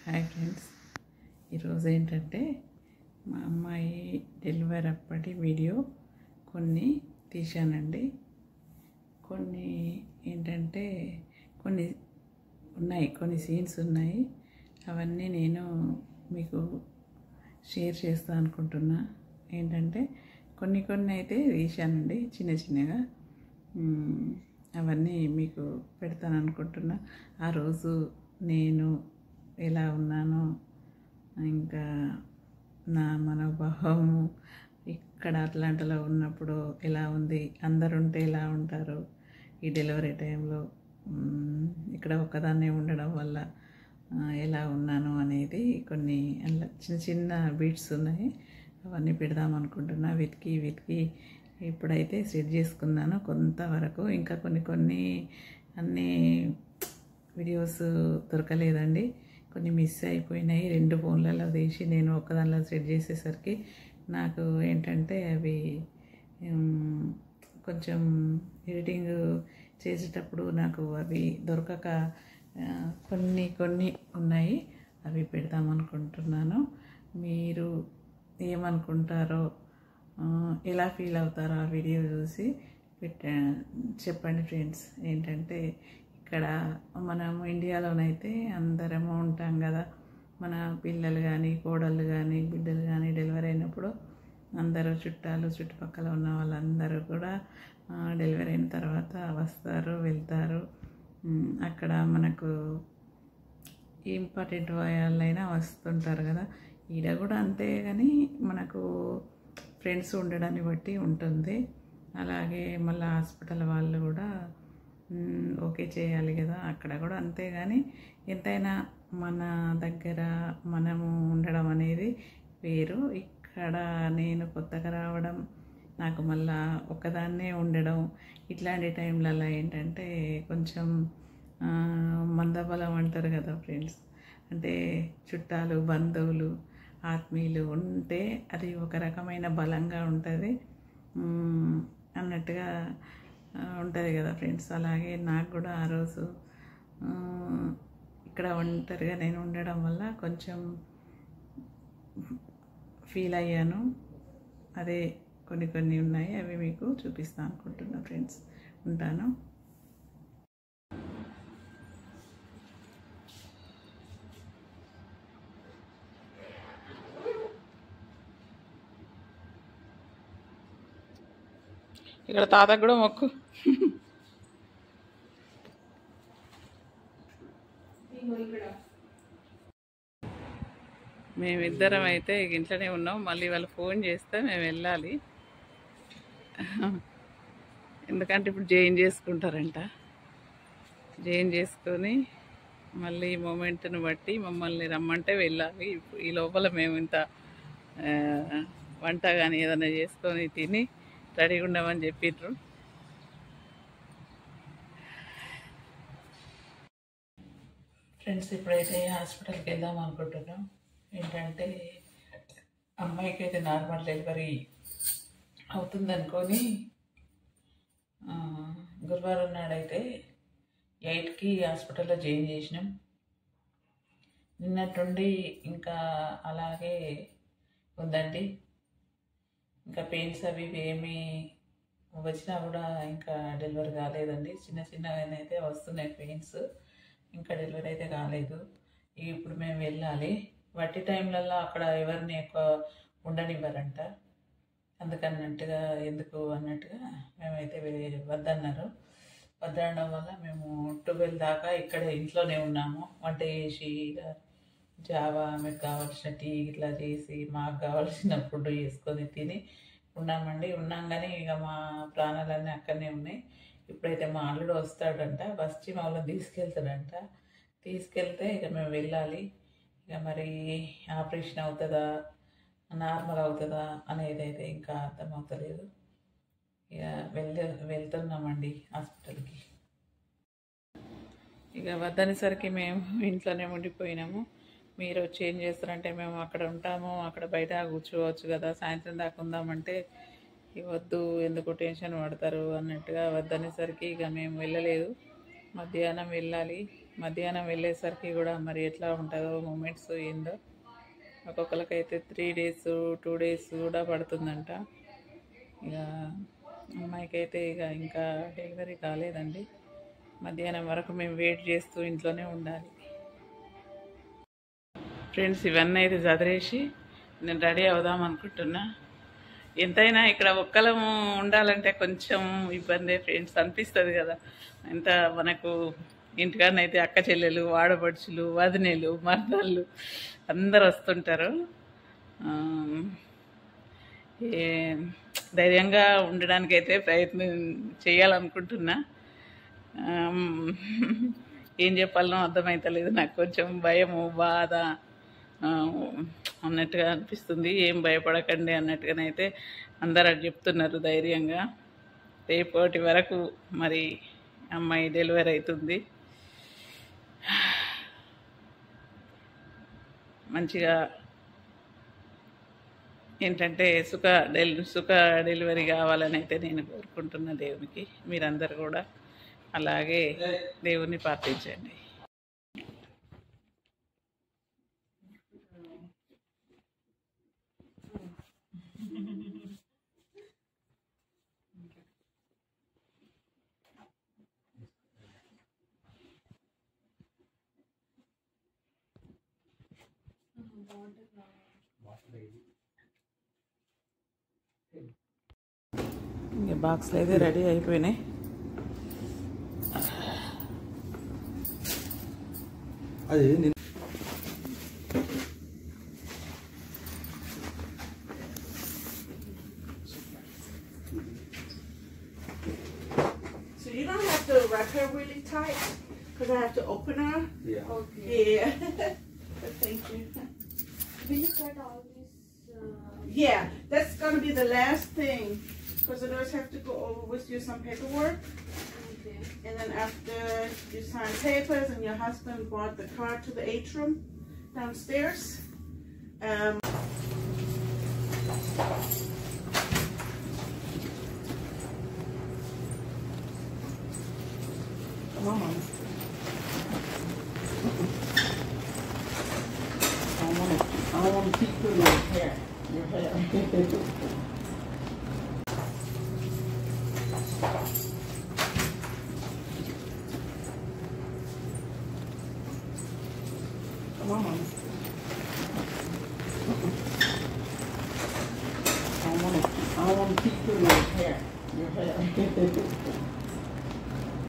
Hi friends, ఈరోజు ఏంటంటే మా అమ్మాయి డెలివరీ అప్పటి వీడియో కొన్ని తీశానండి. కొన్ని ఏంటంటే కొన్ని సీన్స్ ఉన్నాయి. అవన్నీ నేను మీకు షేర్ చేస్తా అనుకుంటున్నా. ఏంటంటే కొన్ని అయితే తీశానండి చిన్నగా. అవన్నీ మీకు పెడతాను అనుకుంటున్నా. ఆ రోజు నేను ఎలా ఉన్నానో, ఇంకా నా మనోభావము ఇక్కడ అట్లాంటిలో ఉన్నప్పుడు ఎలా ఉంది, అందరుంటే ఎలా ఉంటారు ఈ డెలివరీ టైంలో, ఇక్కడ ఒక్కదాన్నే ఉండడం వల్ల ఎలా ఉన్నాను అనేది కొన్ని అలా చిన్న బీట్స్ ఉన్నాయి. అవన్నీ పెడదాం అనుకుంటున్నా. వెతికి ఇప్పుడైతే సెట్ చేసుకున్నాను కొంతవరకు. ఇంకా కొన్ని అన్నీ వీడియోస్ దొరకలేదండి. కొన్ని మిస్ అయిపోయినాయి. 2 ఫోన్లలో తీసి నేను ఒక్కదానిలో సెట్ చేసేసరికి నాకు ఏంటంటే అవి కొంచెం ఎడిటింగ్ చేసేటప్పుడు నాకు అవి దొరకక కొన్ని ఉన్నాయి. అవి పెడదామనుకుంటున్నాను. మీరు ఏమనుకుంటారో, ఎలా ఫీల్ అవుతారో ఆ వీడియో చూసి చెప్పండి ఫ్రెండ్స్. ఏంటంటే ఇక్కడ మనం ఇండియాలోనైతే అందరము ఉంటాం కదా. మన పిల్లలు కానీ, కోడళ్ళు కానీ, బిడ్డలు కానీ డెలివరీ అయినప్పుడు అందరూ చుట్టుపక్కల ఉన్న వాళ్ళందరూ కూడా డెలివరీ అయిన తర్వాత వస్తారు, వెళ్తారు. అక్కడ మనకు ఇంపార్టెంట్ వాళ్ళైనా వస్తుంటారు కదా. ఈడ కూడా అంతే, కానీ మనకు ఫ్రెండ్స్ ఉండడాన్ని బట్టి ఉంటుంది. అలాగే మళ్ళీ హాస్పిటల్ వాళ్ళు కూడా ఓకే చేయాలి కదా. అక్కడ కూడా అంతే, కానీ ఎంతైనా మన దగ్గర మనము ఉండడం అనేది వేరు. ఇక్కడ నేను కొత్తగా రావడం, నాకు మళ్ళా ఒక్కదాన్నే ఉండడం, ఇట్లాంటి టైంలలో ఏంటంటే కొంచెం మందబలం అంటారు కదా ఫ్రెండ్స్. అంటే చుట్టాలు, బంధువులు, ఆత్మీయులు ఉంటే అది ఒక రకమైన బలంగా ఉంటుంది అన్నట్టుగా ఉంటుంది కదా ఫ్రెండ్స్. అలాగే నాకు కూడా ఆ రోజు ఇక్కడ ఒంటరిగా నేను ఉండడం వల్ల కొంచెం ఫీల్ అయ్యాను. అదే కొన్ని ఉన్నాయి, అవి మీకు చూపిస్తాను అనుకుంటున్నా ఫ్రెండ్స్. ఉంటాను. ఇక్కడ తాతకు కూడా మొక్కు. మేమిద్దరం అయితే ఇంట్లోనే ఉన్నాం. మళ్ళీ వాళ్ళు ఫోన్ చేస్తే మేము వెళ్ళాలి. ఎందుకంటే ఇప్పుడు జాయిన్ చేసుకుంటారంట. జాయిన్ చేసుకొని మళ్ళీ మూమెంట్ని బట్టి మమ్మల్ని రమ్మంటే వెళ్ళాలి. ఈ లోపల మేము ఇంత వంట కానీ ఏదైనా చేసుకొని తిని రెడీగా ఉండమని చెప్పిండ్రు. ఫ్రెండ్స్, ఇప్పుడైతే హాస్పిటల్కి వెళ్దాం అనుకుంటున్నాం. ఏంటంటే అమ్మాయికి అయితే నార్మల్ డెలివరీ అవుతుందనుకొని గురువారం నాడైతే 8కి హాస్పిటల్లో జాయిన్ చేసినాం. నిన్నట్టుండి ఇంకా అలాగే ఉందండి. ఇంకా పెయిన్స్ అవి ఏమి వచ్చినా కూడా ఇంకా డెలివరీ కాలేదండి. చిన్నగానైతే వస్తున్నాయి పెయిన్స్, ఇంకా డెలివరీ అయితే కాలేదు. ఇప్పుడు మేము వెళ్ళాలి. వట్టి టైంలలో అక్కడ ఎవరిని ఎక్కువ ఉండనివ్వరంట. అందుకన్నట్టుగా ఎందుకు అన్నట్టుగా మేమైతే వద్దన్నారు. వద్దనడం వల్ల మేము 12 దాకా ఇక్కడ ఇంట్లోనే ఉన్నాము. వంట చేసి జావా, మీకు కావాల్సిన టీ ఇట్లా చేసి మాకు కావాల్సిన ఫుడ్ చేసుకొని తిని ఉన్నామండి. ఉన్నాం కానీ ఇక మా ప్రాణాలన్నీ అక్కడనే ఉన్నాయి. ఇప్పుడైతే మా అల్లుడు వస్తాడంట, వచ్చి మమ్మల్ని తీసుకెళ్తాడంట. తీసుకెళ్తే ఇక మేము వెళ్ళాలి. ఇక మరి ఆపరేషన్ అవుతుందా, నార్మల్ అవుతుందా అనేది అయితే ఇంకా అర్థమవుతలేదు. ఇక వెళ్తున్నామండి హాస్పిటల్కి. ఇక వద్దనేసరికి మేము ఇంట్లోనే ఉండిపోయినాము. మీరు వచ్చి ఏం చేస్తారంటే, మేము అక్కడ ఉంటాము, అక్కడ బయట కూర్చోవచ్చు కదా, సాయంత్రం దాకా ఉందామంటే వద్దు, ఎందుకు టెన్షన్ పడతారు అన్నట్టుగా వద్దనేసరికి ఇక మేము వెళ్ళలేదు. మధ్యాహ్నం వెళ్ళాలి. మధ్యాహ్నం వెళ్ళేసరికి కూడా మరి ఎట్లా ఉంటుందో మూమెంట్స్ ఏందో. ఒక్కొక్కరికైతే 3 days 2 days కూడా పడుతుందంట. ఇక అమ్మాయికి అయితే ఇంకా డెలివరీ కాలేదండి. మధ్యాహ్నం వరకు మేము వెయిట్ చేస్తూ ఇంట్లోనే ఉండాలి. ఫ్రెండ్స్, ఇవన్నీ అయితే చదివేసి నేను రెడీ అవుదాం అనుకుంటున్నా. ఎంతైనా ఇక్కడ ఒక్కలము ఉండాలంటే కొంచెం ఇబ్బంది ఫ్రెండ్స్, అనిపిస్తుంది కదా. ఎంత మనకు ఇంటికాడనైతే అక్క చెల్లెలు, ఆడపడుచులు, వదినేలు, మరదళ్ళు అందరు వస్తుంటారు. ధైర్యంగా ఉండడానికైతే ప్రయత్నం చేయాలనుకుంటున్నా. ఏం చెప్పాలనో అర్థమవుతలేదు. నాకు కొంచెం భయము, బాధ అన్నట్టుగా అనిపిస్తుంది. ఏం భయపడకండి అన్నట్టుగానైతే అందరూ చెప్తున్నారు ధైర్యంగా. రేపటి వరకు మరి అమ్మాయి డెలివరీ అవుతుంది. మంచిగా ఏంటంటే సుఖ డెలివరీ కావాలని అయితే నేను కోరుకుంటున్న దేవునికి. మీరందరూ కూడా అలాగే దేవుని ప్రార్థించండి. ఇంకా బాక్స్లు అయితే రెడీ అయిపోయినాయి. అది So you don't have to wrap her really tight because I have to open her. Yeah. Okay. Yeah. But thank you. Will you cut all this? Yeah, that's gonna be the last thing because the nurse have to go over with you some paperwork, Okay. and then after you sign papers and your husband brought the car to the atrium downstairs. Come on. I don't want to peek through your hair. Come on. I don't want to peek through your hair.